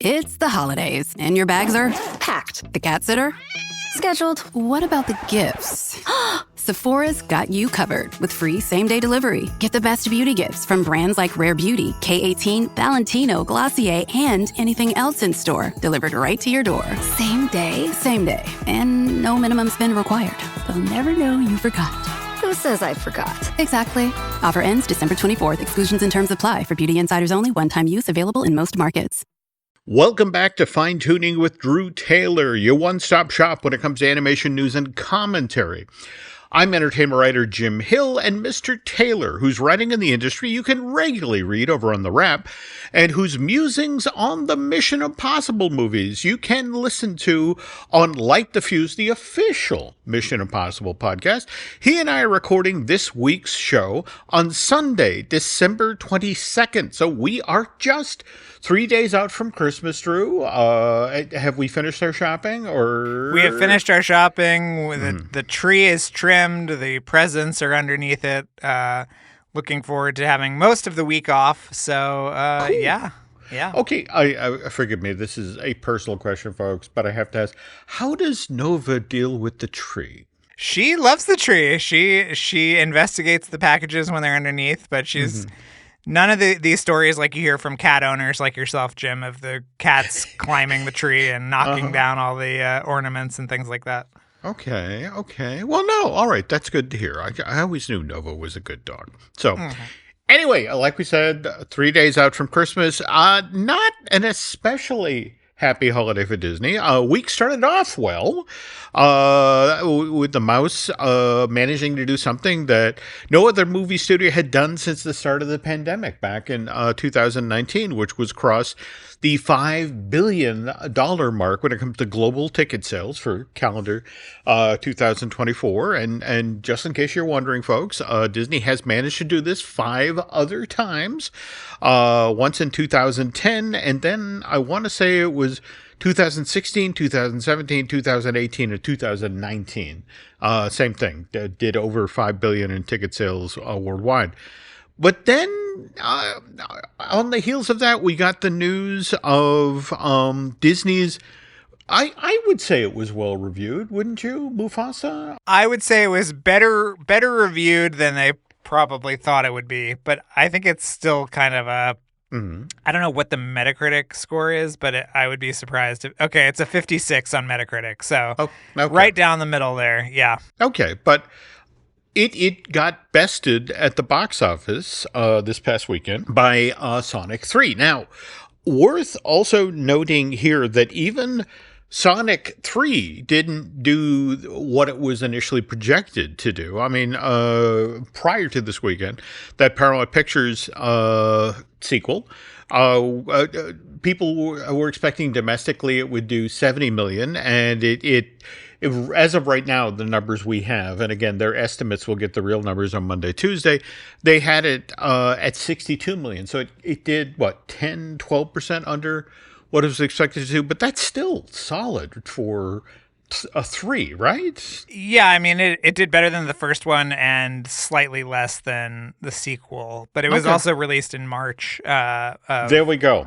It's the holidays, and your bags are Packed. the cat sitter. Scheduled. What about the gifts? Sephora's got you covered with free same-day delivery. Get the best beauty gifts from brands like Rare Beauty, K18, Valentino, Glossier, and anything else in store delivered right to your door. Same day. Same day. And no minimum spend required. They'll never know you forgot. Who says I forgot? Exactly. Offer ends December 24th. Exclusions and terms apply. For Beauty Insiders only. One-time use available in most markets. Welcome back to Fine Tooning with Drew Taylor, your one-stop shop when it comes to animation news and commentary. I'm entertainment writer Jim Hill, and Mr. Taylor, whose writing in the industry you can regularly read over on The Wrap, and whose musings on the Mission Impossible movies you can listen to on Light the Fuse, the official Mission Impossible podcast. He and I are recording this week's show on Sunday, December 22nd, so we are just 3 days out from Christmas, Drew. Have we finished our shopping? Or we have finished our shopping. The tree is trimmed. The presents are underneath it. Looking forward to having most of the week off. So, cool. Yeah. Okay, I forgive me. This is a personal question, folks, but I have to ask: how does Nova deal with the tree? She loves the tree. She investigates the packages when they're underneath, but she's. None of these stories like you hear from cat owners like yourself, Jim, of the cats climbing the tree and knocking down all the ornaments and things like that. Okay. Well, no. All right. That's good to hear. I always knew Nova was a good dog. So anyway, like we said, 3 days out from Christmas, not an especially happy holiday for Disney. Week started off well with the mouse managing to do something that no other movie studio had done since the start of the pandemic back in 2019, which was cross the $5 billion mark when it comes to global ticket sales for calendar 2024. And just in case you're wondering, folks, Disney has managed to do this 5 other times, once in 2010, and then I want to say it was 2016, 2017, 2018, and 2019. Same thing. Did over $5 billion in ticket sales worldwide. But then, on the heels of that, we got the news of Disney's. I would say it was well reviewed, wouldn't you, Mufasa? I would say it was better reviewed than they probably thought it would be, but I think it's still kind of a. I don't know what the Metacritic score is, but I would be surprised. It's a 56 on Metacritic, so right down the middle there, yeah. Okay, but it got bested at the box office this past weekend by Sonic 3. Now, worth also noting here that even Sonic 3 didn't do what it was initially projected to do. I mean, prior to this weekend, that Paramount Pictures sequel, people were expecting domestically it would do $70 million, and it as of right now, the numbers we have, and again, their estimates will get the real numbers on Monday, Tuesday, they had it at $62 million. So it did, 10, 12% under what it was expected to do, but that's still solid for a 3, right? Yeah, I mean, it did better than the first one and slightly less than the sequel, but it was also released in March. There we go.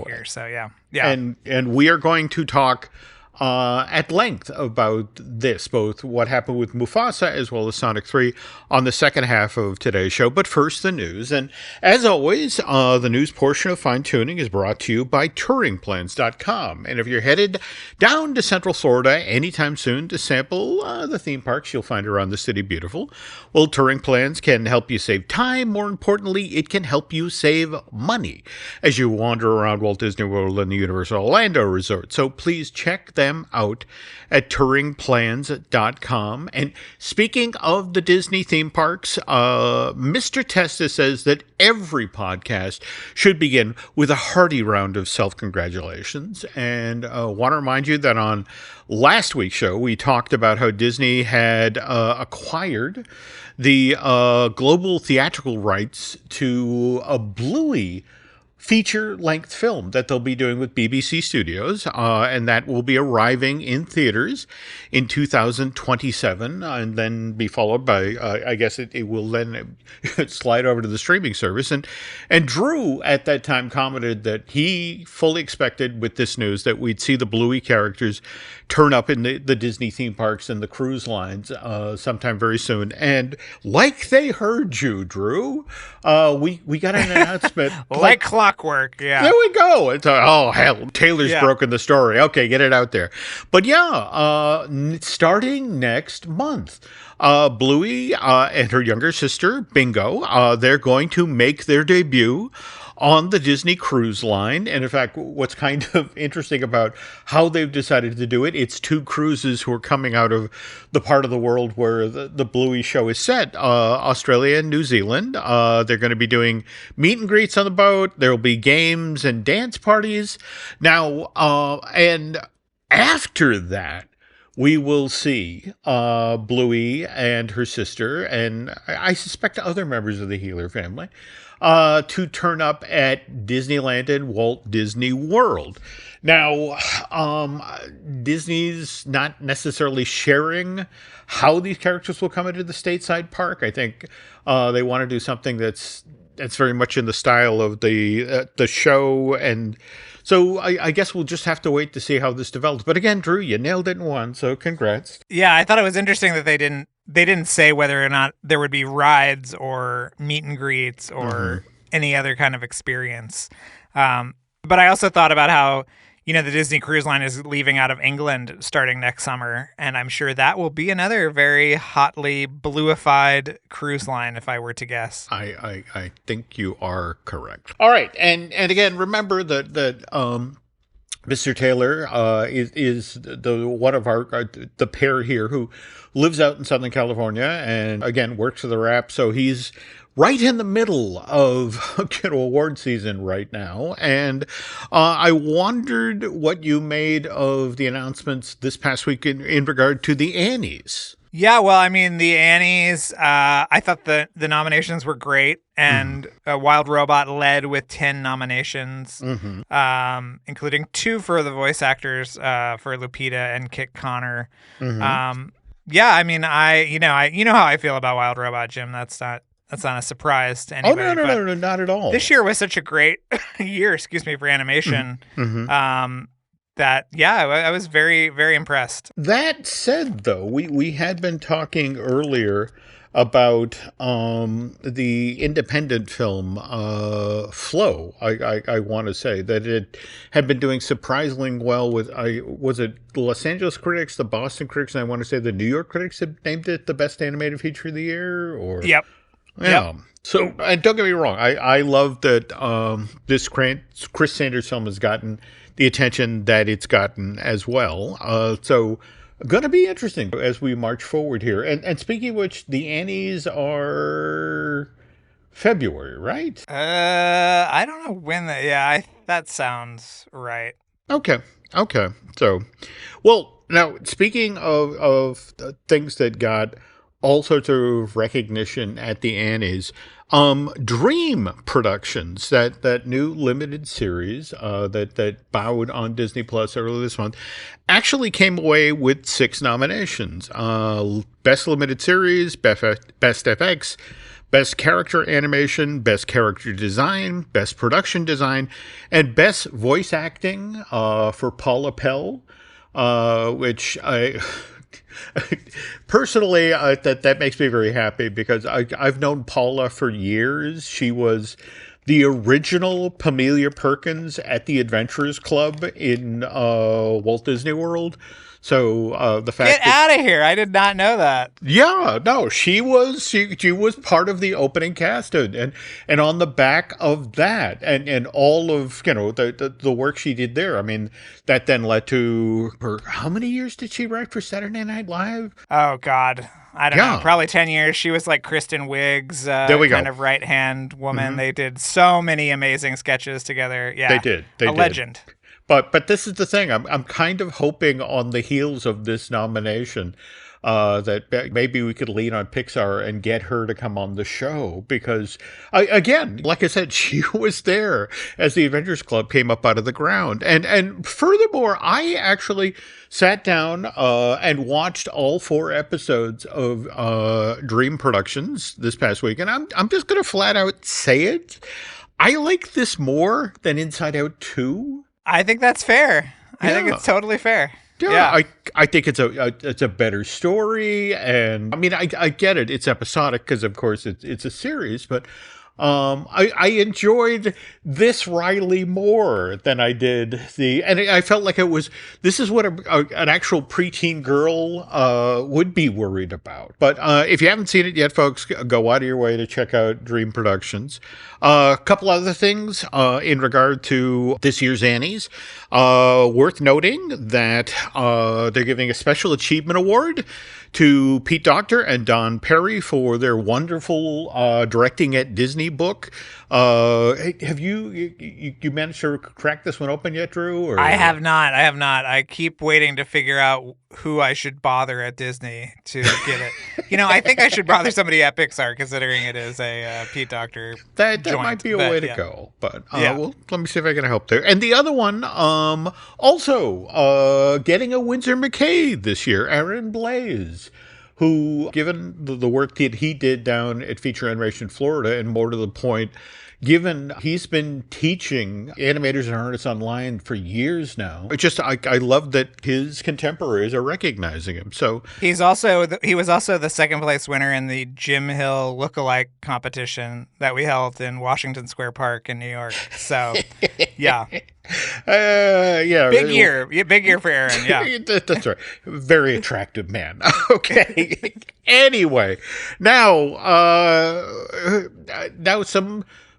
Year, so yeah. And we are going to talk at length about this, both what happened with Mufasa as well as Sonic 3 on the second half of today's show. But first, the news. And as always, the news portion of Fine Tuning is brought to you by TouringPlans.com. And if you're headed down to Central Florida anytime soon to sample the theme parks you'll find around the city beautiful, well, Touring Plans can help you save time. More importantly, it can help you save money as you wander around Walt Disney World and the Universal Orlando Resort. So please check them out at touringplans.com. And speaking of the Disney theme parks, Mr. Testa says that every podcast should begin with a hearty round of self-congratulations. And want to remind you that on last week's show, we talked about how Disney had acquired the global theatrical rights to a Bluey feature-length film that they'll be doing with BBC Studios, and that will be arriving in theaters in 2027, and then be followed by, I guess it will then slide over to the streaming service. And Drew at that time commented that he fully expected with this news that we'd see the Bluey characters turn up in the Disney theme parks and the cruise lines sometime very soon. And like they heard you, Drew, we got an announcement. like clockwork, yeah. There we go. It's oh, hell, Taylor's broken the story. Okay, get it out there. But yeah, starting next month, Bluey and her younger sister, Bingo, they're going to make their debut on the Disney Cruise Line. And in fact, what's kind of interesting about how they've decided to do it, it's two cruises who are coming out of the part of the world where the Bluey show is set, Australia and New Zealand. They're going to be doing meet and greets on the boat. There will be games and dance parties. Now, and after that, we will see Bluey and her sister, and I suspect other members of the Healer family, to turn up at Disneyland and Walt Disney World. Now, Disney's not necessarily sharing how these characters will come into the stateside park. I think they want to do something that's very much in the style of the show, and so I guess we'll just have to wait to see how this develops. But again, Drew, you nailed it in one, so congrats. Yeah, I thought it was interesting that they didn't say whether or not there would be rides or meet and greets or any other kind of experience. But I also thought about how, the Disney Cruise Line is leaving out of England starting next summer, and I'm sure that will be another very hotly bluified cruise line, if I were to guess. I think you are correct. All right, and again, remember that Mr. Taylor is the one of our the pair here who lives out in Southern California and again works for the Wrap, so he's right in the middle of award season right now. And I wondered what you made of the announcements this past week in regard to the Annies. Yeah, well, I mean, the Annies, I thought the nominations were great, and Wild Robot led with 10 nominations, including 2 for the voice actors, for Lupita and Kit Connor. Yeah, I mean, you know how I feel about Wild Robot, Jim. That's not a surprise to anybody. Oh, no, not at all. This year was such a great year, for animation. That, I was very, very impressed. That said, though, we had been talking earlier about the independent film Flow. I want to say that it had been doing surprisingly well with, was it the Los Angeles critics, the Boston critics, and I want to say the New York critics had named it the best animated feature of the year? Or Yep. Yeah. Yep. So, and don't get me wrong, I love that this Chris Sanders film has gotten the attention that it's gotten as well. So, going to be interesting as we march forward here. And speaking of which, the Annies are February, right? I don't know when that sounds right. Okay. So, well, now, speaking of things that got all sorts of recognition at the Annies, Dream Productions, that new limited series that bowed on Disney Plus earlier this month, actually came away with 6 nominations: Best Limited Series, Best FX, Best Character Animation, Best Character Design, Best Production Design, and Best Voice Acting for Paula Pell, which I... Personally, that makes me very happy because I've known Paula for years. She was the original Pamelia Perkins at the Adventurers Club in Walt Disney World. So the fact Get out of here! I did not know that. Yeah, no, she was part of the opening cast, and on the back of that, and all of the work she did there. I mean, that then led to her. How many years did she write for Saturday Night Live? Oh God, I don't know. Probably 10 years. She was like Kristen Wiig's kind of right hand woman. They did so many amazing sketches together. Yeah, they did. They did. Legend. But this is the thing. I'm kind of hoping on the heels of this nomination, that maybe we could lean on Pixar and get her to come on the show because, again, like I said, she was there as the Avengers Club came up out of the ground. And furthermore, I actually sat down and watched all 4 episodes of Dream Productions this past week. And I'm just going to flat out say it. I like this more than Inside Out 2. I think that's fair. I think it's totally fair. Yeah. I think it's a better story, and I mean I get it. It's episodic because of course it's a series, but I enjoyed this Riley more than I did and I felt like this is what an actual preteen girl would be worried about. But if you haven't seen it yet, folks, go out of your way to check out Dream Productions. A couple other things in regard to this year's Annies. Worth noting that they're giving a Special Achievement Award to Pete Docter and Don Perry for their wonderful directing at Disney book. Have you managed to crack this one open yet, Drew? Or? I have not. I keep waiting to figure out who I should bother at Disney to get it. I think I should bother somebody at Pixar, considering it is a Pete Docter That might be a way to go. But well, let me see if I can help there. And the other one, also getting a Winsor McCay this year, Aaron Blaise, who, given the work that he did down at Feature Animation Florida, and more to the point, given he's been teaching animators and artists online for years now, I love that his contemporaries are recognizing him. So he was also the second place winner in the Jim Hill lookalike competition that we held in Washington Square Park in New York. So yeah. Big year for Aaron. Yeah, that's right. Very attractive man. Okay. Anyway, now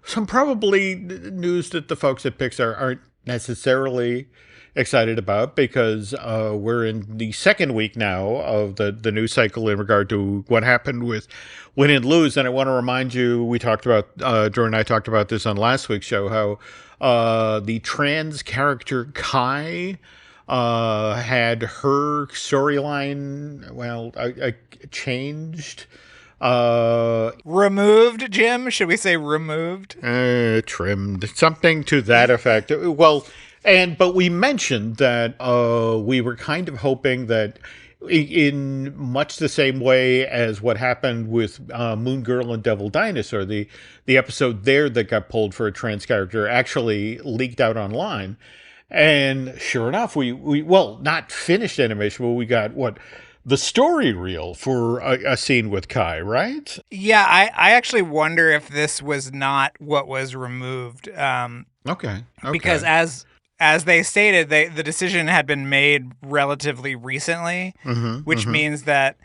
some probably news that the folks at Pixar aren't necessarily excited about, because we're in the second week now of the news cycle in regard to what happened with Win and Lose. And I want to remind you, we talked about, Jordan and I talked about this on last week's show, how the trans character Kai had her storyline, changed. Removed, Jim? Should we say removed? Trimmed. Something to that effect. Well, but we mentioned that we were kind of hoping that in much the same way as what happened with Moon Girl and Devil Dinosaur, the episode there that got pulled for a trans character actually leaked out online. And sure enough, we not finished animation, but we got the story reel for a scene with Kai, right? Yeah, I actually wonder if this was not what was removed. Okay. Because as they stated, the decision had been made relatively recently, which means that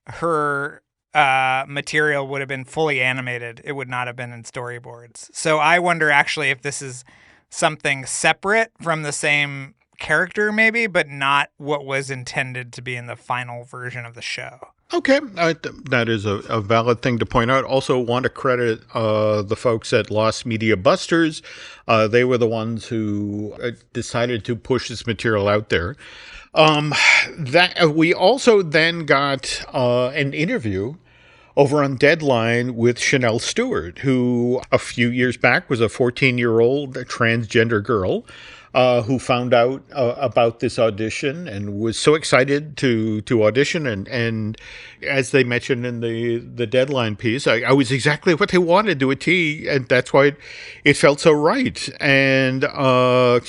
her material would have been fully animated. It would not have been in storyboards. So I wonder actually if this is something separate from the same character maybe, but not what was intended to be in the final version of the show. Okay, that is a valid thing to point out. Also want to credit the folks at Lost Media Busters. They were the ones who decided to push this material out there. That we also then got an interview over on Deadline with Chanel Stewart, who a few years back was a 14-year-old transgender girl who found out about this audition and was so excited to audition. And as they mentioned in the Deadline piece, I was exactly what they wanted to a T, and that's why it felt so right. And I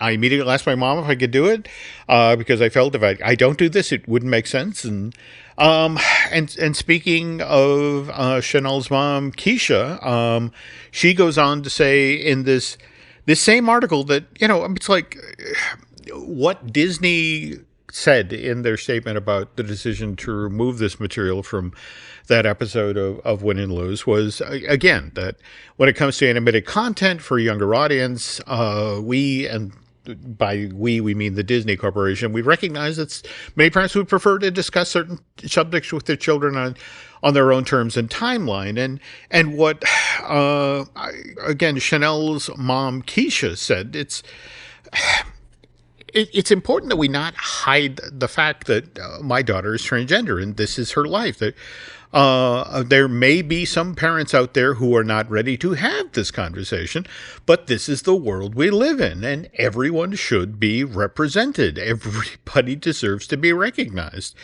immediately asked my mom if I could do it because I felt if I don't do this, it wouldn't make sense. And speaking of Chanel's mom, Keisha, she goes on to say in this same article that, it's like what Disney said in their statement about the decision to remove this material from that episode of Win and Lose was, again, that when it comes to animated content for a younger audience, we, and by we mean the Disney Corporation, we recognize that many parents would prefer to discuss certain subjects with their children on their own terms and timeline. And what, again, Chanel's mom, Keisha, said, it's important that we not hide the fact that my daughter is transgender and this is her life. That there may be some parents out there who are not ready to have this conversation, but this is the world we live in, and everyone should be represented. Everybody deserves to be recognized.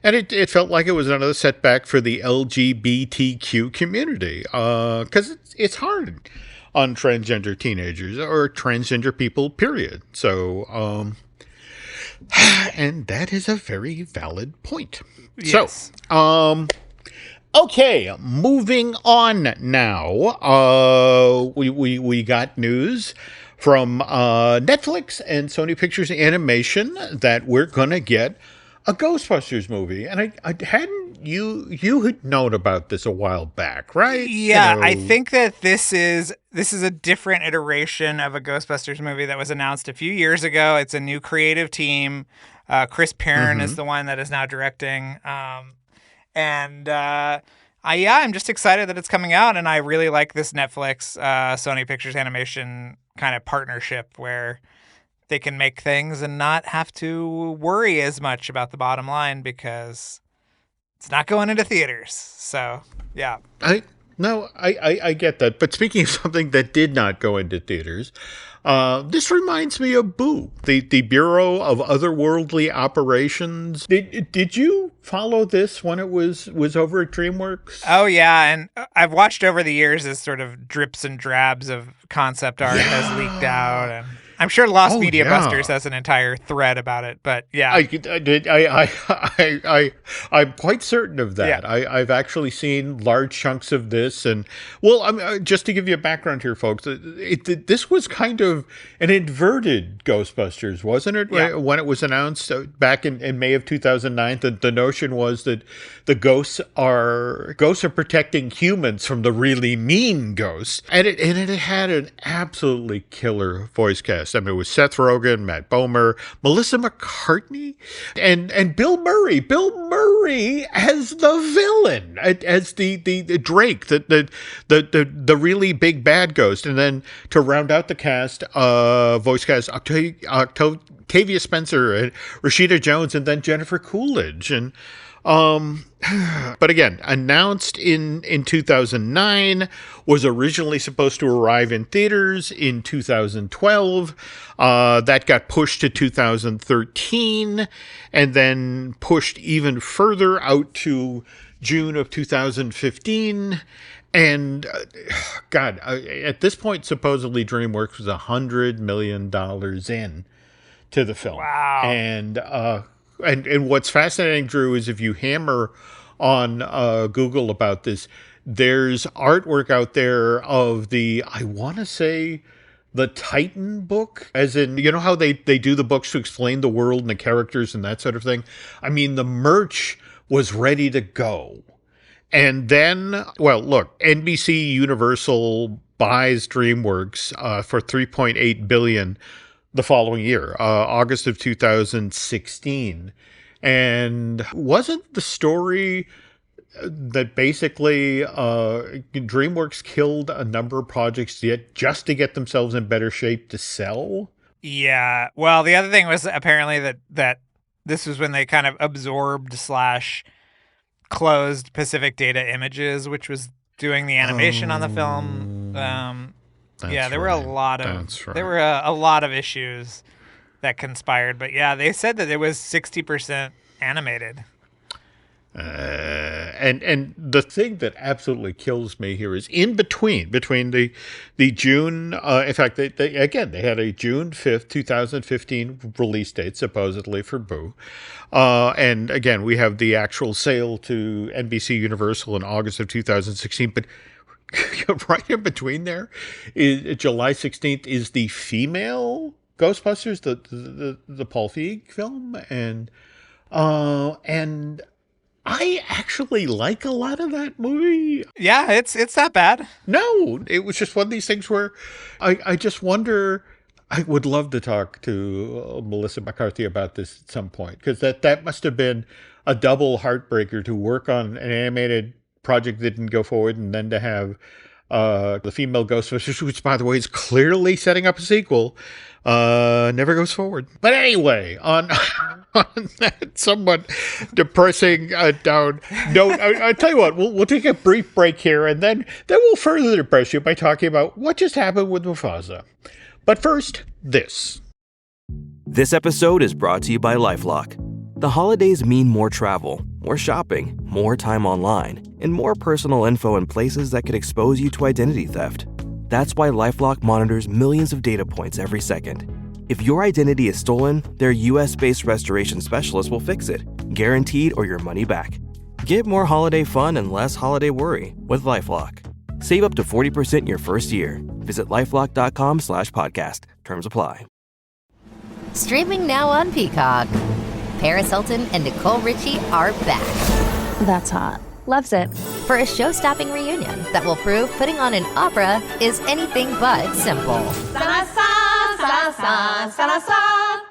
And it felt like it was another setback for the LGBTQ community, because it's hard on transgender teenagers or transgender people, period. So, and that is a very valid point. Yes. So, okay, moving on now. We got news from Netflix and Sony Pictures Animation that we're gonna get a Ghostbusters movie, and I hadn't you had known about this a while back, right? Yeah, I think that this is a different iteration of a Ghostbusters movie that was announced a few years ago. It's a new creative team. Kris Pearn is the one that is now directing. I'm just excited that it's coming out, and I really like this Netflix Sony Pictures Animation kind of partnership where they can make things and not have to worry as much about the bottom line because it's not going into theaters. So, yeah. I get that. But speaking of something that did not go into theaters, this reminds me of Boo, the Bureau of Otherworldly Operations. Did you follow this when it was over at DreamWorks? Oh, yeah. And I've watched over the years as sort of drips and drabs of concept art has leaked out. And I'm sure Lost Media Busters has an entire thread about it, but yeah. I'm quite certain of that. Yeah. I've actually seen large chunks of this, and just to give you a background here, folks, this was kind of an inverted Ghostbusters, wasn't it? Yeah. When it was announced back in May of 2009, the notion was that the ghosts are protecting humans from the really mean ghosts, and it had an absolutely killer voice cast. I mean, it was Seth Rogen, Matt Bomer, Melissa McCartney, and Bill Murray. Bill Murray as the villain, as the Drake, the really big bad ghost. And then to round out the cast, voice cast, Octavia Spencer, and Rashida Jones, and then Jennifer Coolidge. And but again, announced in 2009, was originally supposed to arrive in theaters in 2012. That got pushed to 2013, and then pushed even further out to June of 2015. And at this point, supposedly DreamWorks was $100 million in to the film. Wow. And what's fascinating, Drew, is if you hammer on Google about this, there's artwork out there of I want to say, the Titan book, as in, you know how they do the books to explain the world and the characters and that sort of thing? I mean, the merch was ready to go. And then, look, NBC Universal buys DreamWorks for $3.8 billion the following year, August of 2016. And wasn't the story that basically DreamWorks killed a number of projects just to get themselves in better shape to sell? Yeah. Well, the other thing was apparently that this was when they kind of absorbed / closed Pacific Data Images, which was doing the animation on the film. There were a lot of issues that conspired, but yeah, they said that it was 60% animated. And the thing that absolutely kills me here is in between the June, in fact, they had a June 5th, 2015 release date, supposedly, for Boo. And again, we have the actual sale to NBC Universal in August of 2016, but right in between there is July 16th is the female Ghostbusters, the Paul Feig film. And I actually like a lot of that movie. Yeah, it's not bad. No, it was just one of these things where I just wonder. I would love to talk to Melissa McCarthy about this at some point, because that must have been a double heartbreaker to work on an animated project that didn't go forward, and then to have the female Ghostbusters, which, by the way, is clearly setting up a sequel, never goes forward. But anyway, on that somewhat depressing down note, I tell you what, we'll take a brief break here, and then we'll further depress you by talking about what just happened with Mufasa. But first, this. This episode is brought to you by LifeLock. The holidays mean more travel, more shopping, more time online, and more personal info in places that could expose you to identity theft. That's why LifeLock monitors millions of data points every second. If your identity is stolen, their US-based restoration specialist will fix it, guaranteed or your money back. Get more holiday fun and less holiday worry with LifeLock. Save up to 40% your first year. Visit LifeLock.com/podcast. Terms apply. Streaming now on Peacock. Paris Hilton and Nicole Richie are back. That's hot. Loves it. For a show-stopping reunion that will prove putting on an opera is anything but simple.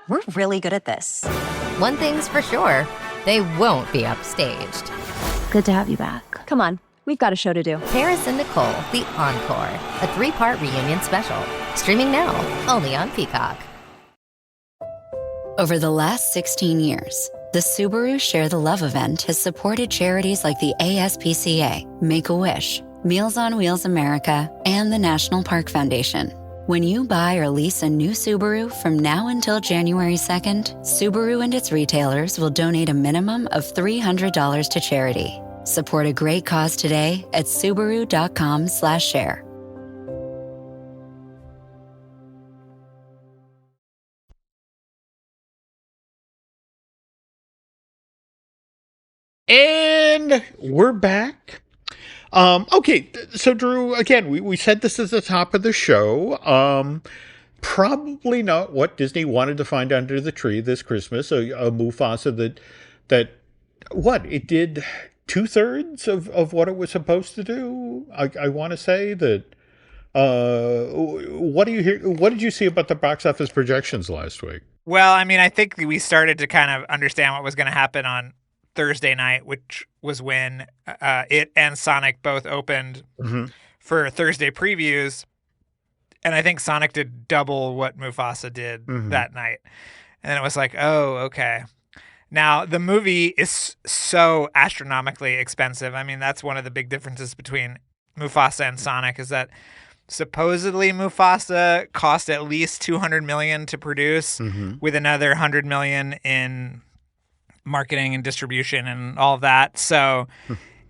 We're really good at this. One thing's for sure, they won't be upstaged. Good to have you back. Come on, we've got a show to do. Paris and Nicole, The Encore, a 3-part reunion special. Streaming now, only on Peacock. Over the last 16 years, the Subaru Share the Love event has supported charities like the ASPCA, Make-A-Wish, Meals on Wheels America, and the National Park Foundation. When you buy or lease a new Subaru from now until January 2nd, Subaru and its retailers will donate a minimum of $300 to charity. Support a great cause today at Subaru.com/share. And we're back. Okay, so Drew, again, we said this is the top of the show. Probably not what Disney wanted to find under the tree this Christmas. A Mufasa that what it did 2/3 of what it was supposed to do. I want to say that. What do you hear? What did you see about the box office projections last week? Well, I mean, I think we started to kind of understand what was going to happen on Thursday night, which was when it and Sonic both opened for Thursday previews. And I think Sonic did double what Mufasa did that night. And then it was like, oh, okay. Now, the movie is so astronomically expensive. I mean, that's one of the big differences between Mufasa and Sonic is that supposedly Mufasa cost at least $200 million to produce with another $100 million in marketing and distribution and all of that. So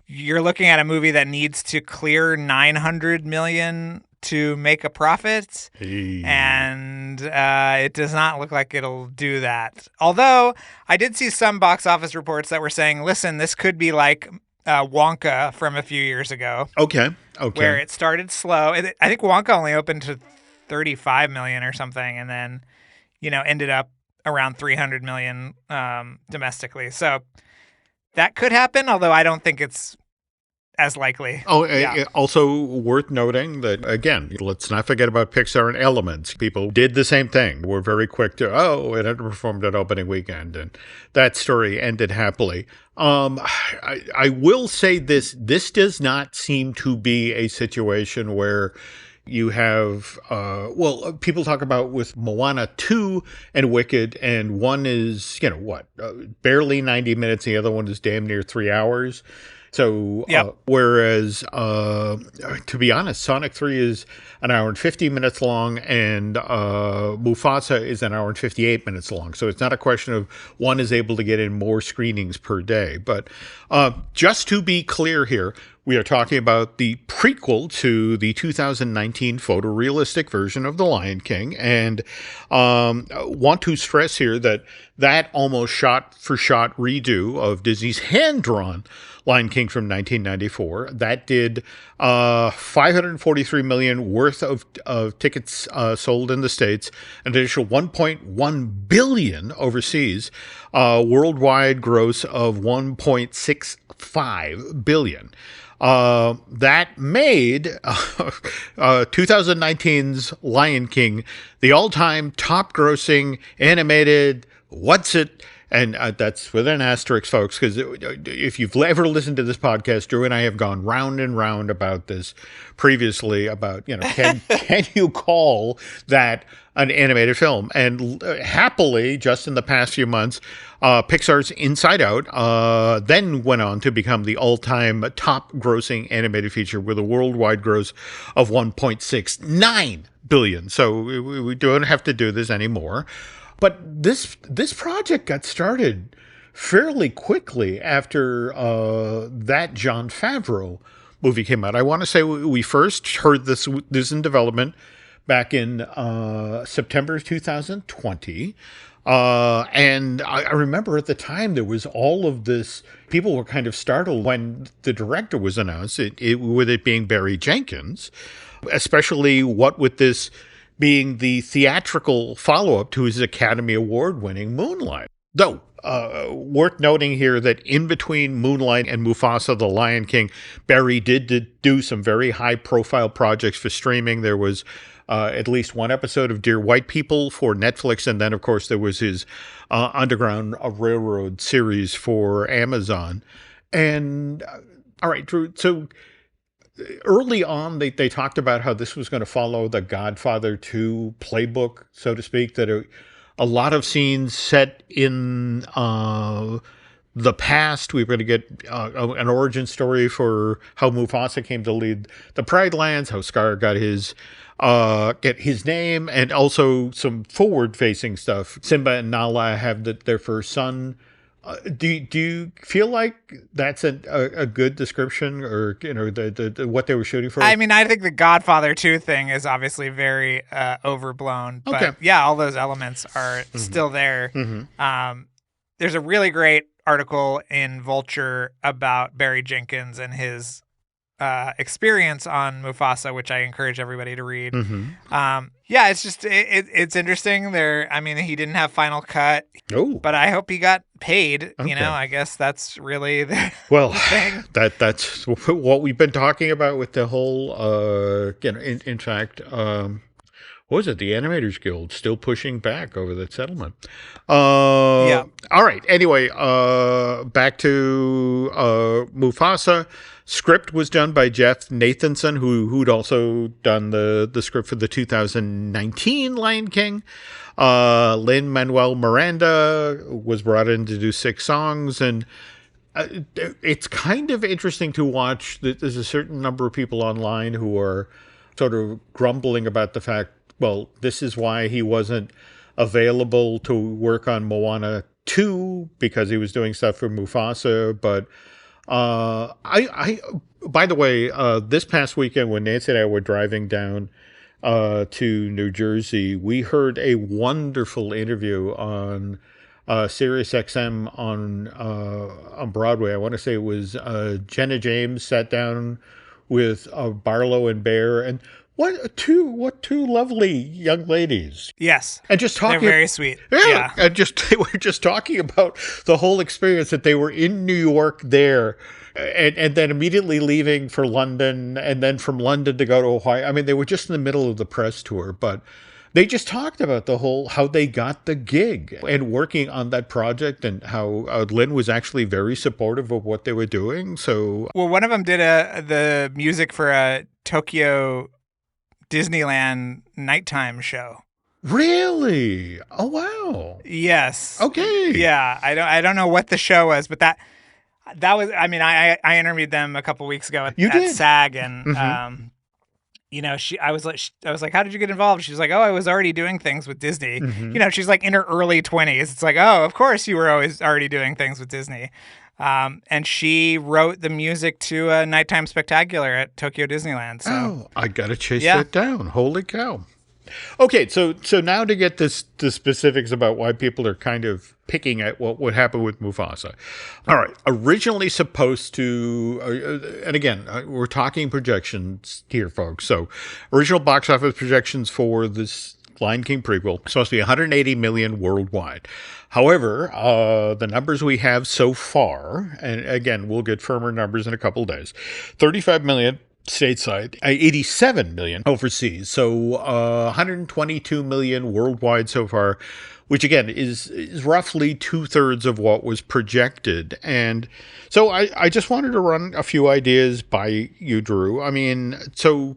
you're looking at a movie that needs to clear $900 million to make a profit. And it does not look like it'll do that. Although I did see some box office reports that were saying, listen, this could be like Wonka from a few years ago. Okay. Where it started slow. I think Wonka only opened to 35 million or something and then, ended up around 300 million domestically. So that could happen, although I don't think it's as likely. Also worth noting that, again, let's not forget about Pixar and Elements. People did the same thing. We're very quick to, it underperformed at opening weekend, and that story ended happily. I will say this does not seem to be a situation where you have, people talk about with Moana 2 and Wicked, and one is, barely 90 minutes, the other one is damn near 3 hours. So, whereas, to be honest, Sonic 3 is an hour and 50 minutes long, and Mufasa is an hour and 58 minutes long. So it's not a question of one is able to get in more screenings per day. But just to be clear here, we are talking about the prequel to the 2019 photorealistic version of The Lion King, and want to stress here that almost shot-for-shot redo of Disney's hand-drawn Lion King from 1994, that did $543 million worth of tickets sold in the States, an additional $1.1 billion overseas, worldwide gross of $1.65 billion. That made 2019's Lion King the all-time top-grossing animated And that's with an asterisk, folks, because if you've ever listened to this podcast, Drew and I have gone round and round about this previously about, can you call that an animated film? And happily, just in the past few months, Pixar's Inside Out then went on to become the all-time top-grossing animated feature with a worldwide gross of $1.69 billion. So we don't have to do this anymore. But this project got started fairly quickly after that Jon Favreau movie came out. I want to say we first heard this in development back in September of 2020. And I remember at the time there was all of this, people were kind of startled when the director was announced, with it being Barry Jenkins, especially what with this being the theatrical follow-up to his Academy Award-winning Moonlight. Though, worth noting here that in between Moonlight and Mufasa, The Lion King, Barry did do some very high-profile projects for streaming. There was at least one episode of Dear White People for Netflix, and then, of course, there was his Underground Railroad series for Amazon. And, all right, Drew, so early on, they talked about how this was going to follow the Godfather 2 playbook, so to speak, that a lot of scenes set in the past. We were going to get an origin story for how Mufasa came to lead the Pride Lands, how Scar got his name, and also some forward-facing stuff. Simba and Nala have their first son. Do you feel like that's a good description, or the what they were shooting for? I mean, I think the Godfather 2 thing is obviously very overblown, but okay. Yeah, all those elements are still there. Mm-hmm. There's a really great article in Vulture about Barry Jenkins and his experience on Mufasa, which I encourage everybody to read. Mm-hmm. Yeah, it's just it's interesting. I mean, he didn't have final cut, but I hope he got paid. Okay. I guess that's really the thing. That's what we've been talking about with the whole. In fact, what was it? The Animators Guild still pushing back over that settlement. Yeah. All right. Anyway, back to Mufasa. Script was done by Jeff Nathanson, who'd also done the script for the 2019 Lion King. Lin-Manuel Miranda was brought in to do 6 songs, and it's kind of interesting to watch. There's a certain number of people online who are sort of grumbling about the fact, well, this is why he wasn't available to work on Moana 2, because he was doing stuff for Mufasa, but by the way, this past weekend when Nancy and I were driving down to New Jersey, we heard a wonderful interview on Sirius XM on Broadway. I want to say it was Jenna James sat down with Barlow and Bear, and what two lovely young ladies. Yes. And just talking, they're very sweet. Yeah. And they were just talking about the whole experience, that they were in New York there and then immediately leaving for London, and then from London to go to Hawaii. I mean, they were just in the middle of the press tour, but they just talked about how they got the gig and working on that project, and how Lynn was actually very supportive of what they were doing. So, well, one of them did the music for a Tokyo Disneyland nighttime show. Really? Oh, wow. Yes. Okay. Yeah, I don't know what the show was, but that was. I mean, I interviewed them a couple weeks ago at SAG, and I was like, how did you get involved? She's like, oh, I was already doing things with Disney. Mm-hmm. She's like in her early 20s. It's like, oh, of course you were always already doing things with Disney. And she wrote the music to a nighttime spectacular at Tokyo Disneyland. So I gotta chase that down. Holy cow! Okay, so now to get the specifics about why people are kind of picking at what would happen with Mufasa. All right, originally supposed to, and again, we're talking projections here, folks. So original box office projections for this Lion King prequel supposed to be 180 million worldwide. However, the numbers we have so far, and again, we'll get firmer numbers in a couple of days, 35 million stateside, 87 million overseas. So 122 million worldwide so far, which again is roughly 2/3 of what was projected. And so I just wanted to run a few ideas by you, Drew. I mean, so,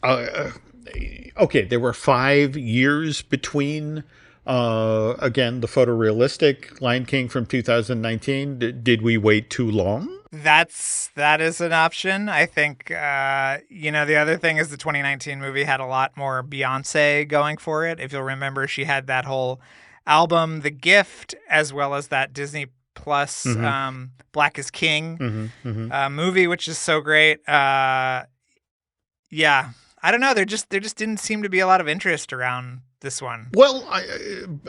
okay, there were 5 years between, again, the photorealistic Lion King from 2019. Did we wait too long? That is an option. I think, the other thing is the 2019 movie had a lot more Beyonce going for it. If you'll remember, she had that whole album, The Gift, as well as that Disney Plus Black is King movie, which is so great. Yeah, I don't know. There just didn't seem to be a lot of interest around this one. Well,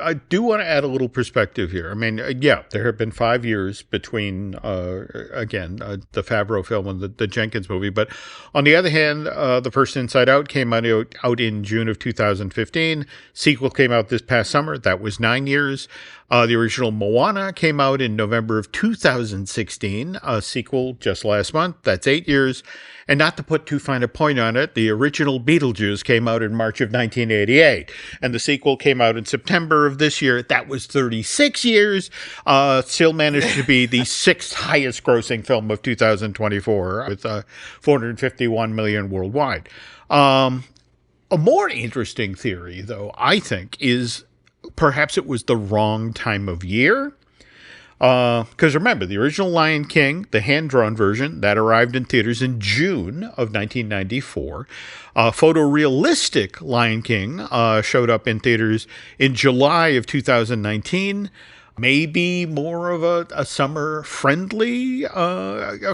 I do want to add a little perspective here. I mean, yeah, there have been 5 years between, the Favreau film and the Jenkins movie. But on the other hand, the first Inside Out came out in June of 2015. Sequel came out this past summer. That was 9 years. The original Moana came out in November of 2016. A sequel just last month. That's 8 years. And not to put too fine a point on it, the original Beetlejuice came out in March of 1988. And the sequel came out in September of this year. That was 36 years. Still managed to be the 6th highest grossing film of 2024 with $451 million worldwide. A more interesting theory, though, I think, is perhaps it was the wrong time of year. Because remember, the original Lion King, the hand-drawn version, that arrived in theaters in June of 1994. Photorealistic Lion King showed up in theaters in July of 2019. Maybe more of a summer-friendly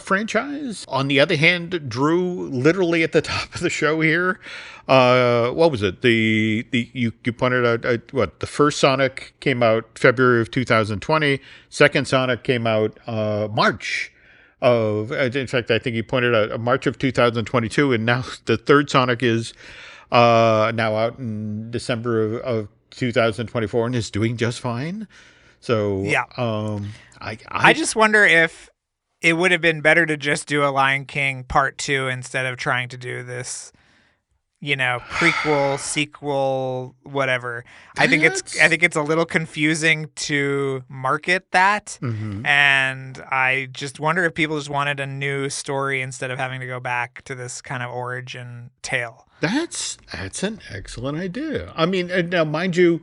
franchise. On the other hand, Drew, literally at the top of the show here, what was it? You pointed out the first Sonic came out February of 2020. Second Sonic came out March of. In fact, I think you pointed out March of 2022, and now the third Sonic is now out in December of 2024 and is doing just fine. So yeah, I just wonder if it would have been better to just do a Lion King Part 2 instead of trying to do this, prequel, sequel, whatever. I think it's a little confusing to market that, and I just wonder if people just wanted a new story instead of having to go back to this kind of origin tale. That's an excellent idea. I mean, now mind you,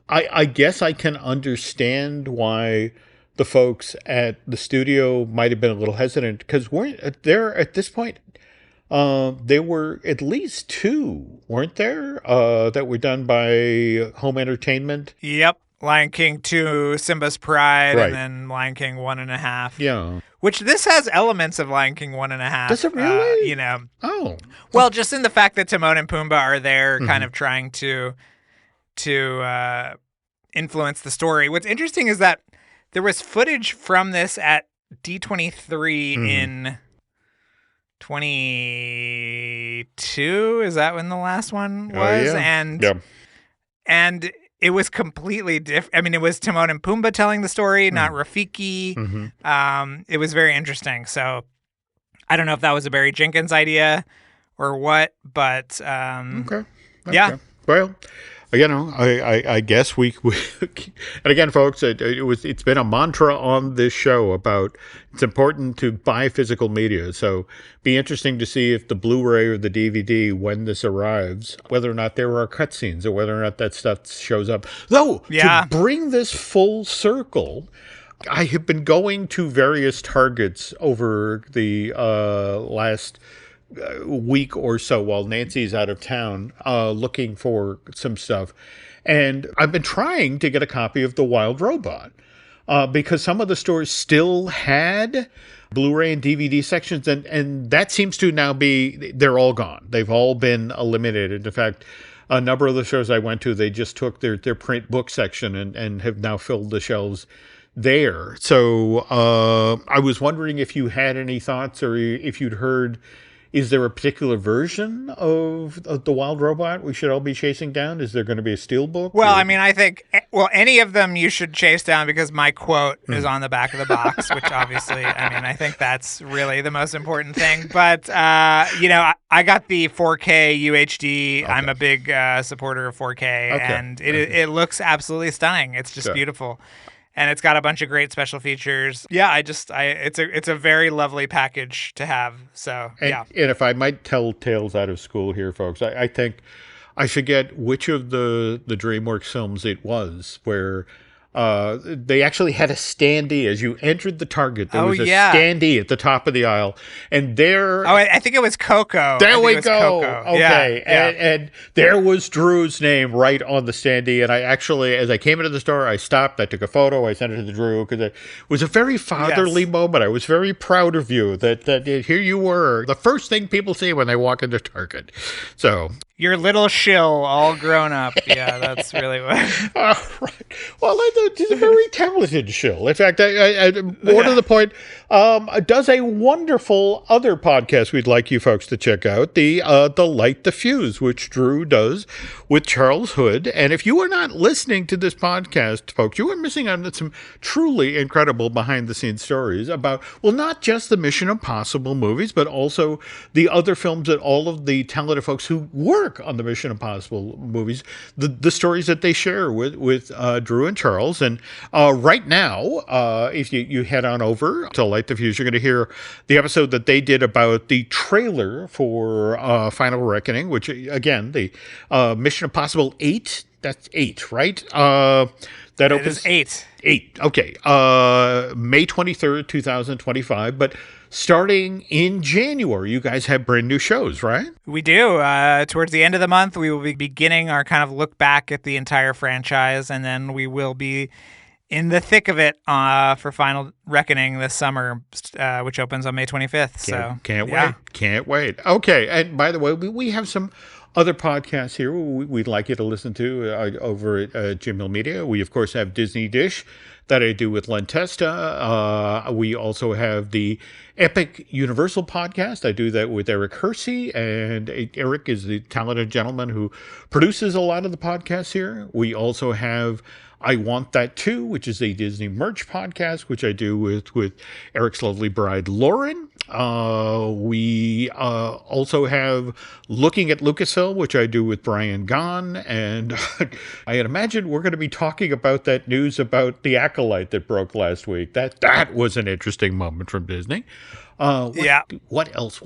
I guess I can understand why the folks at the studio might have been a little hesitant, because weren't there at this point? There were at least 2, weren't there, that were done by Home Entertainment? Yep. Lion King 2, Simba's Pride, right. And then Lion King 1.5. Yeah. Which this has elements of Lion King 1.5. Does it really? Oh. Well, just in the fact that Timon and Pumbaa are there kind of trying to influence the story. What's interesting is that there was footage from this at D23 in 22. Is that when the last one was? Yeah. And it was completely different. I mean, it was Timon and Pumbaa telling the story, not Rafiki. It was very interesting. So I don't know if that was a Barry Jenkins idea or what, but okay. Yeah. Well, I guess we and again, folks, it's been a mantra on this show about it's important to buy physical media. So be interesting to see if the Blu-ray or the DVD, when this arrives, whether or not there are cutscenes or whether or not that stuff shows up. Though, to bring this full circle, I have been going to various Targets over the last week or so while Nancy's out of town, looking for some stuff. And I've been trying to get a copy of The Wild Robot, because some of the stores still had Blu-ray and DVD sections, and that seems to now be, they're all gone. They've all been eliminated. In fact, a number of the stores I went to, they just took their print book section and have now filled the shelves there. So I was wondering if you had any thoughts, or if you'd heard is there a particular version of the wild robot we should all be chasing down? Is there going to be a steelbook? Well, I mean, I think, any of them you should chase down because my quote is on the back of the box, which obviously, I mean, I think that's really the most important thing. But, I got the 4K UHD. Okay. I'm a big supporter of 4K, and it looks absolutely stunning. It's just beautiful. And it's got a bunch of great special features. Yeah, it's a very lovely package to have. So, yeah. And if I might tell tales out of school here, folks, I think I forget which of the DreamWorks films it was where they actually had a standee as you entered the Target. There was a standee at the top of the aisle, and there. Oh, I think it was Coco. There we go. Coco. Okay, yeah. And there was Drew's name right on the standee. And I actually, as I came into the store, I stopped. I took a photo. I sent it to Drew because it was a very fatherly moment. I was very proud of you that here you were, the first thing people see when they walk into Target. So. Your little shill, all grown up. Yeah, that's really what. Right. Well, he's a very talented shill. In fact, more to the point, does a wonderful other podcast we'd like you folks to check out, the Light the Fuse, which Drew does with Charles Hood. And if you are not listening to this podcast, folks, you are missing out on some truly incredible behind-the-scenes stories about, well, not just the Mission Impossible movies, but also the other films that all of the talented folks who work on the Mission Impossible movies, the stories that they share with Drew and Charles. And right now, if you head on over to Light the Fuse, you're going to hear the episode that they did about the trailer for Final Reckoning, which, again, the Mission Impossible 8, that's 8, right? That opens... It is 8. 8, okay. May 23rd, 2025, but... Starting in January, you guys have brand new shows, right? We do. Towards the end of the month, we will be beginning our kind of look back at the entire franchise, and then we will be in the thick of it for Final Reckoning this summer, which opens on May 25th. Can't wait. Okay, and by the way, we have some other podcasts here we'd like you to listen to over at Jim Hill Media. We, of course, have Disney Dish that I do with Len Testa. We also have the Epic Universal podcast. I do that with Eric Hersey, and Eric is the talented gentleman who produces a lot of the podcasts here. We also have I Want That Too, which is a Disney merch podcast, which I do with Eric's lovely bride, Lauren. We also have Looking at Lucasfilm, which I do with Brian Gahn. And I imagine we're going to be talking about that news about The Acolyte that broke last week. That was an interesting moment from Disney. What else?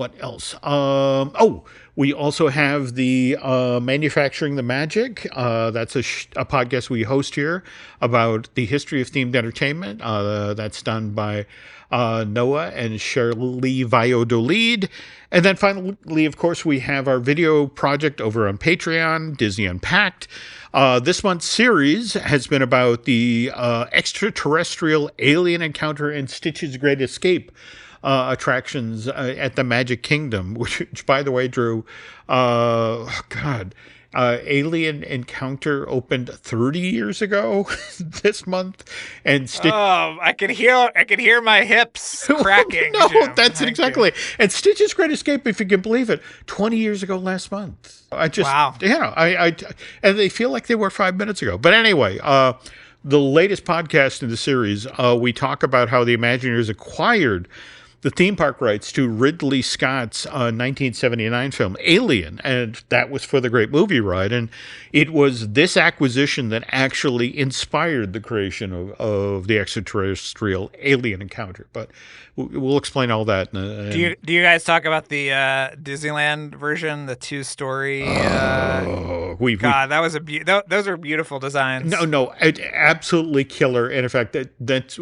We also have the Manufacturing the Magic. That's a podcast we host here about the history of themed entertainment. That's done by Noah and Shirley Valladolid. And then finally, of course, we have our video project over on Patreon, Disney Unpacked. This month's series has been about the extraterrestrial alien encounter and Stitch's Great Escape attractions at the Magic Kingdom, which by the way, Drew, Alien Encounter opened 30 years ago this month, and I can hear my hips cracking. No, Jim. That's exactly. And Stitch's Great Escape, if you can believe it, 20 years ago last month. Wow. And they feel like they were 5 minutes ago. But anyway, the latest podcast in the series, we talk about how the Imagineers acquired the theme park rights to Ridley Scott's 1979 film Alien, and that was for the Great Movie Ride. And it was this acquisition that actually inspired the creation of the extraterrestrial alien encounter. But we'll explain all that. Do you guys talk about the Disneyland version, the 2-story? That was those are beautiful designs. No, absolutely killer. And in fact, that's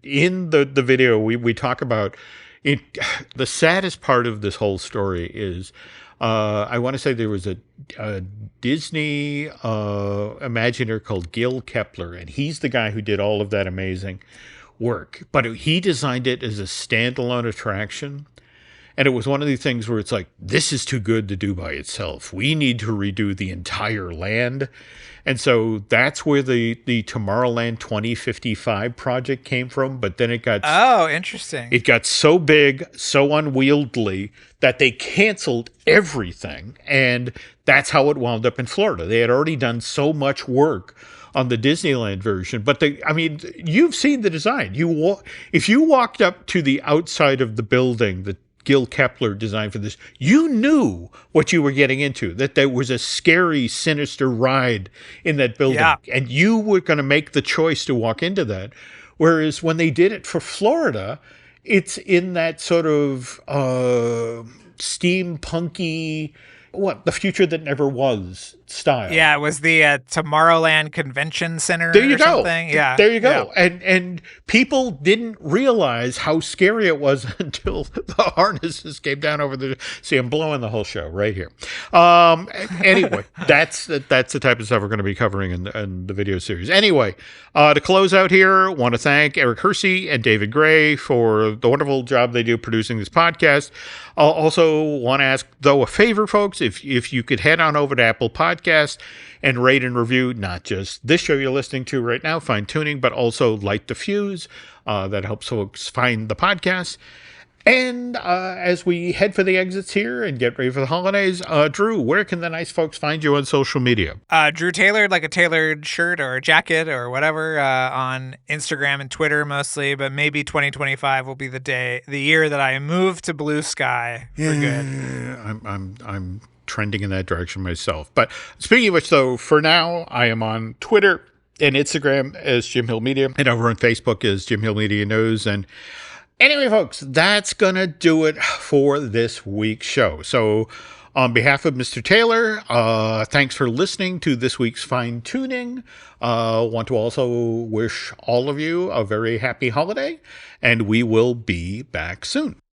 in the video we talk about. The saddest part of this whole story is, I want to say there was a Disney Imagineer called Gil Kepler, and he's the guy who did all of that amazing work. But he designed it as a standalone attraction. And it was one of these things where it's like, this is too good to do by itself. We need to redo the entire land. And so that's where the Tomorrowland 2055 project came from. But then it got... Oh, interesting. It got so big, so unwieldy, that they canceled everything. And that's how it wound up in Florida. They had already done so much work on the Disneyland version. But you've seen the design. If you walked up to the outside of the building that Gil Kepler designed for this, you knew what you were getting into, that there was a scary, sinister ride in that building. Yeah. And you were going to make the choice to walk into that. Whereas when they did it for Florida, it's in that sort of steampunky, the future that never was style. Yeah, it was the Tomorrowland Convention Center. There you go. Something. Yeah, there you go. Yeah. And people didn't realize how scary it was until the harnesses came down over the. See, I'm blowing the whole show right here. Anyway, that's the type of stuff we're going to be covering in the video series. Anyway, to close out here, want to thank Eric Hersey and David Gray for the wonderful job they do producing this podcast. I'll also want to ask, though, a favor, folks, if you could head on over to Apple Podcasts and rate and review not just this show you're listening to right now, Fine Tooning, but also Light the Fuse. That helps folks find the podcast. And as we head for the exits here and get ready for the holidays, Drew, where can the nice folks find you on social media? Drew Tailored, like a tailored shirt or a jacket or whatever, on Instagram and Twitter mostly, but maybe 2025 will be the year that I move to Blue Sky for good. I'm trending in that direction myself. But speaking of which, though, for now, I am on Twitter and Instagram as Jim Hill Media, and over on Facebook as Jim Hill Media News. And anyway, folks, that's going to do it for this week's show. So on behalf of Mr. Taylor, thanks for listening to this week's Fine Tooning. Want to also wish all of you a very happy holiday, and we will be back soon.